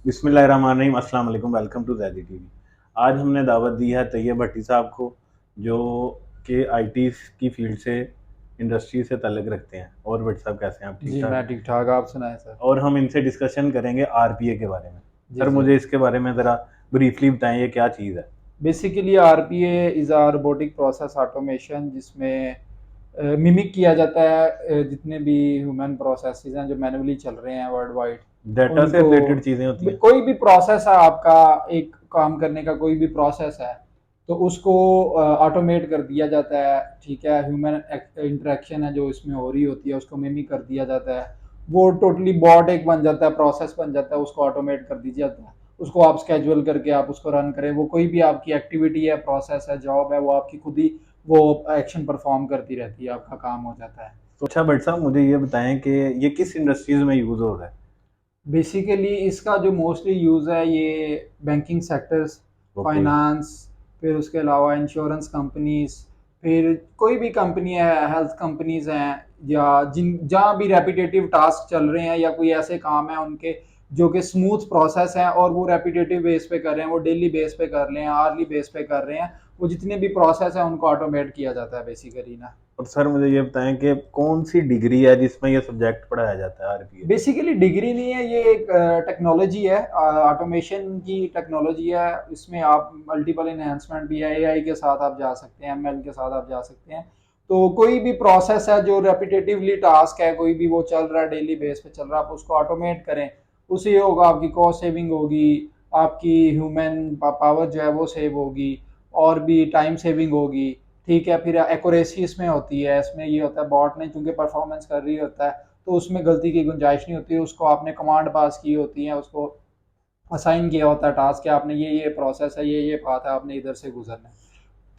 बिस्मिल्लाहिर्रहमानिर्रहीम, अस्सलाम वालेकुम, वेलकम टू ज़ैदी टीवी। आज हमने दावत दी है तैयब भट्टी साहब को, जो कि आईटी की फील्ड से, इंडस्ट्री से ताल्लुक़ रखते हैं। और भट्टी साहब कैसे हैं आप? ठीक जी ठाक मैं हैं? ठीक ठाक। आप सुनाएं सर। और हम इनसे डिस्कशन करेंगे आरपीए के बारे में। जी सर, जी। मुझे इसके बारे में ज़रा ब्रीफली बताएं, ये क्या चीज़ है? Basically RPA is a robotic process automation, जिसमें मिमिक किया जाता है जितने भी ह्यूमन प्रोसेसेस हैं जो मैनुअली चल रहे हैं वर्ल्ड वाइड डाटा से उनको। रिलेटेड चीज़ें होती हैं? कोई भी प्रोसेस है आपका, एक काम करने का कोई भी प्रोसेस है, तो उसको ऑटोमेट कर दिया जाता है। ठीक है, ह्यूमन इंटरेक्शन है जो इसमें हो रही होती है उसको मिमिक कर दिया जाता है। वो टोटली बॉट एक बन जाता है, प्रोसेस बन जाता है, उसको ऑटोमेट कर दिया जाता है। उसको आप स्केड्यूल करके आप उसको रन करें, वो कोई भी आपकी एक्टिविटी है, प्रोसेस है, जॉब है, वो आपकी खुद ही वो एक्शन परफॉर्म करती रहती है, आपका काम हो जाता है। तो अच्छा भट्ट साहब, मुझे ये बताएं कि ये किस इंडस्ट्रीज़ में यूज़ हो रहा है? बेसिकली इसका जो मोस्टली यूज़ है ये बैंकिंग सेक्टर्स, ओके। फाइनेंस, फिर उसके अलावा इंश्योरेंस कंपनीज, फिर कोई भी कंपनी है, हेल्थ कंपनीज हैं, या जिन जहाँ भी रेपिटेटिव टास्क चल रहे हैं या कोई ऐसे काम है उनके जो कि स्मूथ प्रोसेस हैं और वो रेपिटेटिव बेस पे कर रहे हैं, वो डेली बेस पे कर रहे हैं, आर्ली बेस पे कर रहे हैं, वो जितने भी प्रोसेस हैं उनको ऑटोमेट किया जाता है बेसिकली ना। और सर, मुझे ये बताएं कि कौन सी डिग्री है जिसमें ये सब्जेक्ट पढ़ाया जाता है, आरपीए? बेसिकली डिग्री नहीं है, ये एक टेक्नोलॉजी है, ऑटोमेशन की टेक्नोलॉजी है। इसमें आप मल्टीपल इन्हेंसमेंट भी है, एआई के साथ आप जा सकते हैं, एमएल के साथ आप जा सकते हैं। तो कोई भी प्रोसेस है जो रेपिटेटिवली टास्क है, कोई भी वो चल रहा है, डेली बेस पे चल रहा है, आप उसको ऑटोमेट करें, उससे ये होगा आपकी कॉस्ट सेविंग होगी, आपकी ह्यूमन पावर जो है वो सेव होगी, और भी टाइम सेविंग होगी। ठीक है, फिर एक्यूरेसी इसमें होती है, इसमें ये होता है बॉट ने चूंकि परफॉर्मेंस कर रही होता है तो उसमें गलती की गुंजाइश नहीं होती। उसको आपने कमांड पास की होती है, उसको असाइन किया होता है टास्क, आपने ये प्रोसेस है, ये पाथ है, आपने इधर से गुजरना है।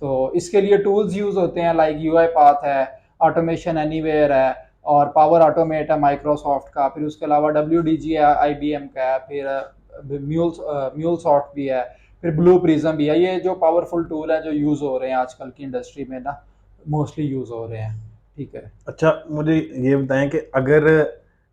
तो इसके लिए टूल्स यूज होते हैं, लाइक यूआई पाथ है, ऑटोमेशन एनीवेयर है, और पावर ऑटोमेट है माइक्रोसॉफ्ट का, फिर उसके अलावा डब्ल्यू डी जी है आईबीएम का है, फिर म्यूल सॉफ्ट भी है, फिर ब्लू प्रिज्म भी है। ये जो पावरफुल टूल है जो यूज हो रहे हैं आजकल की इंडस्ट्री में ना, मोस्टली यूज हो रहे हैं। ठीक है। अच्छा, मुझे ये बताएं कि अगर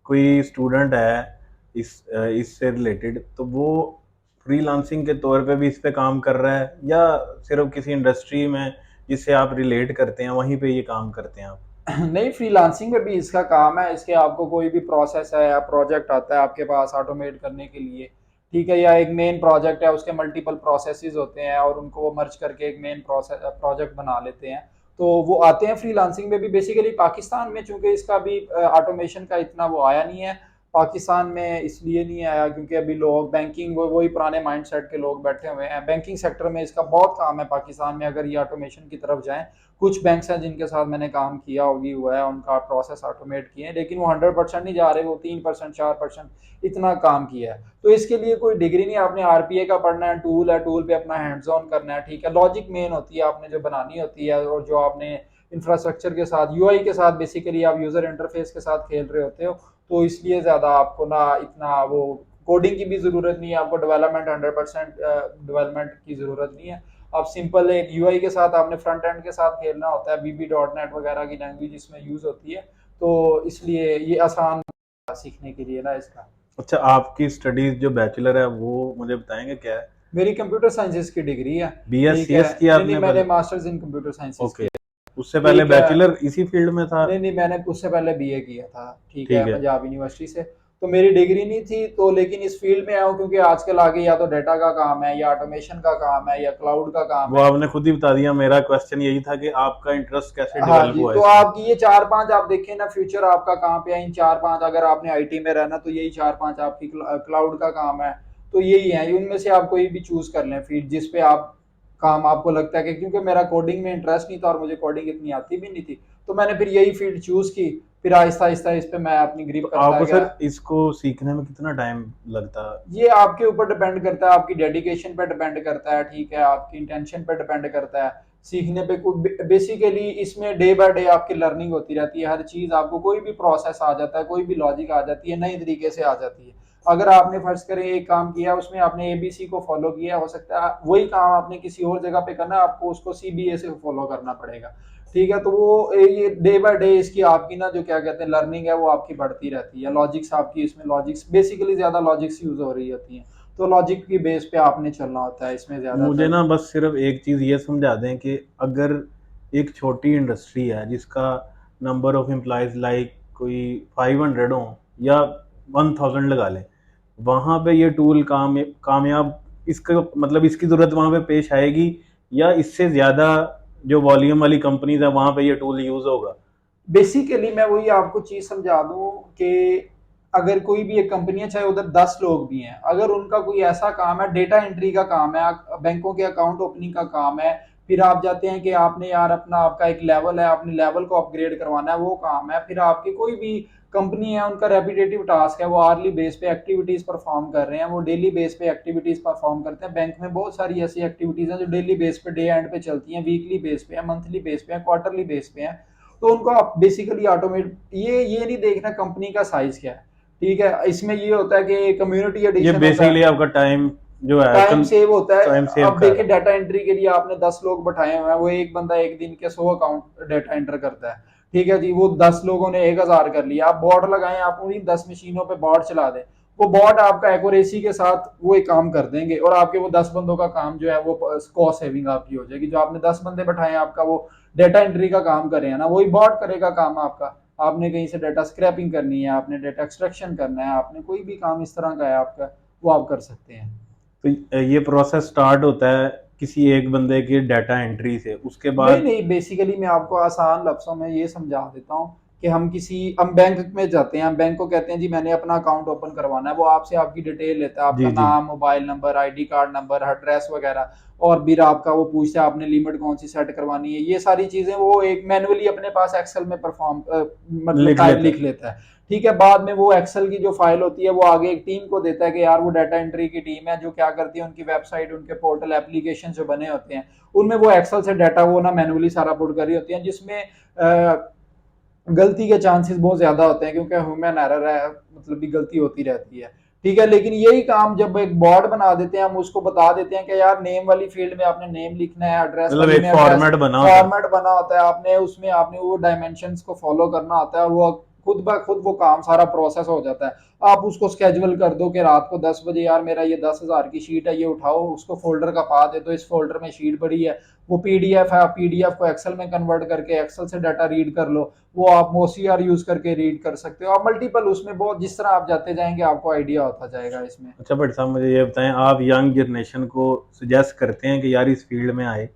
कोई स्टूडेंट है इससे रिलेटेड, तो वो फ्रीलांसिंग के तौर पे भी इस पे काम कर रहा है, या सिर्फ किसी इंडस्ट्री में जिससे आप रिलेट करते हैं वहीं पे ये काम करते हैं आप? नहीं, फ्रीलांसिंग में भी इसका काम है। इसके आपको कोई भी प्रोसेस है या प्रोजेक्ट आता है आपके पास ऑटोमेट करने के लिए, ठीक है, या एक मेन प्रोजेक्ट है, उसके मल्टीपल प्रोसेसेस होते हैं और उनको वो मर्ज करके एक मेन प्रोसेस प्रोजेक्ट बना लेते हैं, तो वो आते हैं फ्रीलांसिंग में भी। बेसिकली पाकिस्तान में चूंकि इसका भी ऑटोमेशन का इतना वो आया नहीं है, पाकिस्तान में इसलिए नहीं आया क्योंकि अभी लोग बैंकिंग, वो वही पुराने माइंडसेट के लोग बैठे हुए हैं। बैंकिंग सेक्टर में इसका बहुत काम है पाकिस्तान में, अगर ये ऑटोमेशन की तरफ जाएं। कुछ बैंक्स हैं जिनके साथ मैंने काम किया होगी हुआ है, उनका प्रोसेस ऑटोमेट किए हैं, लेकिन वो 100% नहीं जा रहे, वो 3% 4% इतना काम किया है। तो इसके लिए कोई डिग्री नहीं, आपने आरपीए का पढ़ना है, टूल है, टूल पे अपना हैंड्स ऑन करना है। ठीक है, लॉजिक मेन होती है आपने जो बनानी होती है, और जो आपने इंफ्रास्ट्रक्चर के साथ, यूआई के साथ, बेसिकली आप यूजर इंटरफेस के साथ खेल रहे होते हो, तो इसलिए ज़्यादा आपको ना इतना वो कोडिंग की भी ज़रूरत नहीं है, आपको डेवलपमेंट 100% डेवलपमेंट की ज़रूरत नहीं है। आप सिंपल एक यूआई के साथ, आपने फ्रंट एंड के साथ खेलना होता है, बीबी डॉट नेट वगैरह की लैंग्वेज इसमें यूज़ होती है, तो इसलिए ये आसान सीखने के लिए ना इसका। अच्छा, आपकी स्टडीज जो बैचलर है वो मुझे बताएंगे क्या है? मेरी कंप्यूटर साइंसेज की डिग्री है। ठीक है। बीएससीएस किया नहीं नहीं, आपने मैंने पहले? Masters in computer sciences okay. की। उससे पहले ठीक है। बैचलर इसी फील्ड में था? नहीं नहीं, मैंने उससे पहले बीए किया था। ठीक है, ठीक है। पंजाब यूनिवर्सिटी से। तो मेरी डिग्री नहीं थी, तो लेकिन इस फील्ड में आया हूँ क्योंकि आजकल आगे या तो डाटा का काम है, या ऑटोमेशन का काम है, या क्लाउड का काम वो है। आपने खुद ही बता दिया, मेरा क्वेश्चन यही था कि आपका इंटरेस्ट कैसे हाँ डेवलप जी, हुआ तो इसमें। आपकी ये चार पांच आप देखें ना, फ्यूचर आपका कहाँ पे है, इन चार पांच, अगर आपने आईटी में रहना तो यही चार पांच आपकी क्लाउड का काम है। तो यही है, उनमें से आप कोई भी चूज कर लें फील्ड जिस पे आप काम आपको लगता है कि, क्योंकि मेरा कोडिंग में इंटरेस्ट नहीं था और मुझे कोडिंग इतनी आती भी नहीं थी, तो मैंने फिर यही फील्ड चूज की। फिर आहिस्ता आहिस्ता इस पे मैं अपनी तो ग्रिप करता आपको गया। सर इसको सीखने में कितना टाइम लगता? ये आपके ऊपर डिपेंड करता है, आपकी डेडिकेशन पे डिपेंड करता है, ठीक है, आपकी इंटेंशन पे डिपेंड करता है। सीखने पे बेसिकली इसमें डे बाय डे आपकी लर्निंग होती रहती है, हर चीज आपको, कोई भी प्रोसेस आ जाता है, कोई भी लॉजिक आ जाती है, नई तरीके से आ जाती है। अगर आपने फर्ज करें एक काम किया, उसमें आपने एबीसी को फॉलो किया, हो सकता है वही काम आपने किसी और जगह पे करना है, आपको उसको सीबीए से फॉलो करना पड़ेगा। ठीक है, तो वो ये डे बाय डे इसकी आपकी ना जो क्या कहते हैं लर्निंग है वो आपकी बढ़ती रहती है। लॉजिक्स आपकी, इसमें लॉजिक्स बेसिकली ज्यादा लॉजिक्स यूज हो रही होती हैं, तो लॉजिक की बेस पे आपने चलना होता है इसमें मुझे ज़्यादातर। ना बस सिर्फ एक चीज़ ये समझा दें कि अगर एक छोटी इंडस्ट्री है जिसका नंबर ऑफ एम्प्लॉयज़ लाइक कोई 500 हो या 1000 लगा लें, वहाँ पे ये टूल कामयाब, इसका मतलब इसकी ज़रूरत वहाँ पे पेश आएगी, या इससे ज़्यादा जो वॉल्यूम वाली कंपनीज है वहाँ पे ये टूल यूज़ होगा? बेसिकली मैं वही आपको चीज समझा दूं कि अगर कोई भी एक कंपनी है, चाहे उधर 10 लोग भी हैं, अगर उनका कोई ऐसा काम है, डेटा एंट्री का काम है, बैंकों के अकाउंट ओपनिंग का काम है, फिर आप जाते हैं कि आपने यार अपना आपका एक लेवल है, अपने लेवल को अपग्रेड करवाना है, वो काम है, फिर आपकी कोई भी कंपनी है, उनका रेपिटेटिव टास्क है, वो आर्ली बेस पे एक्टिविटीज परफॉर्म कर रहे हैं, वो डेली बेस पे एक्टिविटीज परफॉर्म करते हैं। बैंक में बहुत सारी ऐसी एक्टिविटीज हैं जो डेली बेस पे, डे एंड पे चलती हैं, वीकली बेस पे है, मंथली बेस पे है, क्वार्टरली बेस पे है। तो उनको आप बेसिकली ऑटोमेट, ये नहीं देखना कंपनी का साइज क्या है, ठीक है, इसमें ये होता है कि कम्युनिटी ये एडिशन होता बेसिकली है, आपका टाइम जो है टाइम सेव होता है। टाइम सेव अब कर देखिए रहा है। डाटा एंट्री के लिए आपने 10 लोग बैठाए हुए हैं, वो एक बंदा एक दिन के 100 अकाउंट डाटा एंटर करता है, ठीक है जी, वो 10 लोगों ने 1000 कर लिया, आप बॉट लगाएं, आप उन्हीं 10 मशीनों पे बॉट चला दें, वो बॉट आपका एक्यूरेसी के साथ वो एक काम कर देंगे, और आपके वो 10 बंदों का काम जो है वो कॉस्ट सेविंग आपकी हो जाएगी। जो आपने 10 बंदे बैठाए हैं, आपका वो डाटा एंट्री का काम कर रहे हैं ना, वही बॉट करेगा काम आपका। आपने कहीं से डाटा स्क्रैपिंग करनी है, आपने डाटा एक्सट्रैक्शन करना है, आपने कोई भी काम इस तरह का है आपका, वो आप कर सकते हैं। तो ये प्रोसेस स्टार्ट होता है किसी एक बंदे की डाटा एंट्री से, उसके नहीं बाद नहीं, बेसिकली मैं आपको आसान लफ्जों में ये समझा देता हूँ कि हम बैंक में जाते हैं, हम बैंक को कहते हैं जी मैंने अपना अकाउंट ओपन करवाना है, वो आपसे आपकी डिटेल लेता है, आपका जी जी। नाम, mobile number, ID card number, address वगैरह, और फिर आपका वो पूछता है आपने लिमिट कौन सी सेट करवानी है, ये सारी चीजें वो एक मैनुअली अपने पास एक्सेल में परफॉर्म मतलब लिख लेता लिख लेता है, ठीक है। बाद में वो एक्सेल की जो फाइल होती है वो आगे एक टीम को देता है कि यार वो डाटा एंट्री की टीम है, जो क्या करती है, उनकी वेबसाइट, उनके पोर्टल एप्लीकेशन जो बने होते हैं, उनमें वो एक्सेल से डाटा वो ना मैनुअली सारा पुट कर रही होती है, जिसमें गलती के चांसेस बहुत ज्यादा होते हैं, क्योंकि ह्यूमन एरर है, मतलब भी गलती होती रहती है, ठीक है। लेकिन यही काम जब एक बोर्ड बना देते हैं, हम उसको बता देते हैं कि यार नेम वाली फील्ड में आपने नेम लिखना है, एड्रेस मतलब वाली एक में एड्रेस, फॉर्मेट बना होता है। फॉर्मेट बना होता है, आपने उसमें आपने वो डायमेंशंस को फॉलो करना होता है, और वो खुद ब खुद वो काम सारा प्रोसेस हो जाता है। आप उसको स्केड्यूल कर दो कि रात को 10 बजे यार मेरा ये 10,000 की शीट है, ये उठाओ, उसको फोल्डर का पा दे दो, इस फोल्डर में शीट पड़ी है, वो पीडीएफ है, आप पीडीएफ को एक्सेल में कन्वर्ट करके एक्सेल से डाटा रीड कर लो, वो आप ओसीआर यूज करके रीड कर सकते हो, आप मल्टीपल उसमें बहुत, जिस तरह आप जाते जाएंगे आपको आइडिया होता जाएगा इसमें। अच्छा भट्ट साहब, मुझे ये बताएं, आप यंग जनरेशन को सजेस्ट करते हैं कि यार इस फील्ड में आए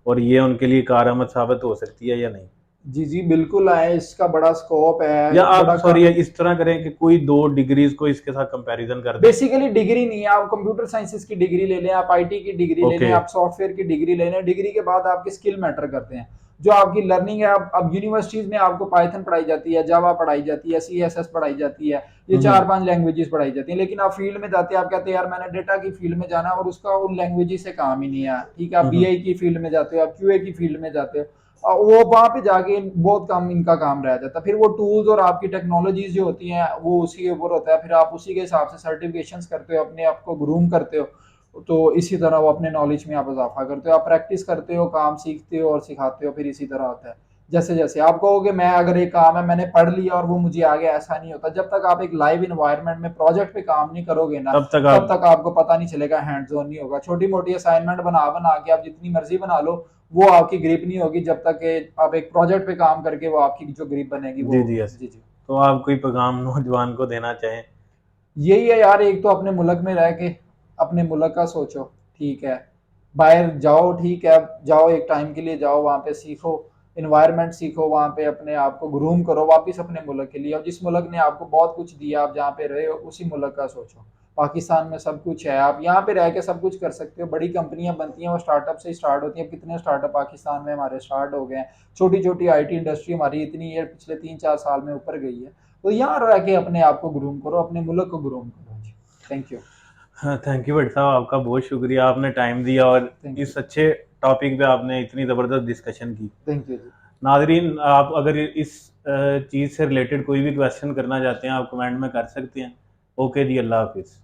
और ये उनके लिए कारआमद साबित हो सकती है या नहीं? जी जी बिल्कुल आए, इसका बड़ा स्कोप है, या आप बड़ा। सॉरी इस तरह करें कि कोई दो डिग्रीज को इसके साथ कंपैरिजन कर दें? बेसिकली डिग्री नहीं है, आप कंप्यूटर साइंसेज की डिग्री ले लें, आप आईटी की डिग्री ले लें, ओके। आप सॉफ्टवेयर की डिग्री ले लें, डिग्री के बाद आपके स्किल मैटर करते हैं, जो आपकी लर्निंग है। अब यूनिवर्सिटीज में आपको पाइथन पढ़ाई जाती है, जावा पढ़ाई जाती है, सीएसएस पढ़ाई जाती है, ये चार हम्म। पांच लैंग्वेजेस पढ़ाई जाती है, लेकिन आप फील्ड में जाते हैं, आप कहते हैं यार मैंने डेटा की फील्ड में जाना है, और उसका उन लैंग्वेजेस से काम ही नहीं है, ठीक है। आप हम्म। बीआई की फील्ड में जाते हो, आप क्यूए की फील्ड में जाते हो, वो वहां पे जाके बहुत कम इनका काम रह जाता है, फिर वो टूल्स और आपकी टेक्नोलॉजीज जो होती हैं वो उसी के ऊपर होता है, फिर आप उसी के हिसाब से सर्टिफिकेशंस करते हो, अपने आप को ग्रूम करते हो, तो इसी तरह वो अपने नॉलेज में आप इजाफा करते हो, आप प्रैक्टिस करते हो, काम सीखते हो और सिखाते हो, फिर इसी तरह होता है। जैसे जैसे आप कहोगे मैं अगर एक काम है मैंने पढ़ लिया और वो मुझे आ गया, ऐसा नहीं होता। जब तक आप एक लाइव इन्वायरमेंट में प्रोजेक्ट पे काम नहीं करोगे ना, तब तक तब आप। तक आपको पता नहीं चलेगा, हैंड्स ऑन नहीं होगा। छोटी मोटी असाइनमेंट बना बना के आप जितनी मर्जी बना लो, वो आपकी ग्रिप नहीं होगी जब तक कि आप एक प्रोजेक्ट पे काम करके वो आपकी जो ग्रिप बनेगी वो जी जी, होगी। यस। जी जी। तो आप कोई पैगाम नौजवान को देना चाहें? यही है यार, एक तो अपने मुल्क में रह के अपने मुल्क का सोचो, ठीक है। बाहर जाओ, ठीक है, जाओ एक टाइम के लिए जाओ, वहाँ पे सीखो, इन्वायरमेंट सीखो, वहाँ पे अपने आप को ग्रूम करो वापस अपने मुल्क के लिए, और जिस मुल्क ने आपको बहुत कुछ दिया, आप जहाँ पे रहे हो उसी मुल्क का सोचो। पाकिस्तान में सब कुछ है, आप यहाँ पे रह के सब कुछ कर सकते हो, बड़ी कंपनियां बनती हैं वो स्टार्टअप से स्टार्ट होती हैं, कितने स्टार्टअप पाकिस्तान में हमारे स्टार्ट हो गए हैं। छोटी छोटी आईटी इंडस्ट्री हमारी इतनी है, पिछले 3-4 साल में ऊपर गई है। तो यहाँ रह के अपने आप को ग्रूम करो, अपने मुल्क को ग्रूम करो जी। Thank you. हाँ, थैंक यू भट्ट साहब, आपका बहुत शुक्रिया, आपने टाइम दिया और थैंक यू। इस अच्छे टॉपिक पे आपने इतनी ज़बरदस्त डिस्कशन की। थैंक यू जी। नाजरीन, आप अगर इस चीज़ से रिलेटेड कोई भी क्वेश्चन करना चाहते हैं आप कमेंट में कर सकते हैं। ओके जी, अल्लाह हाफिज़।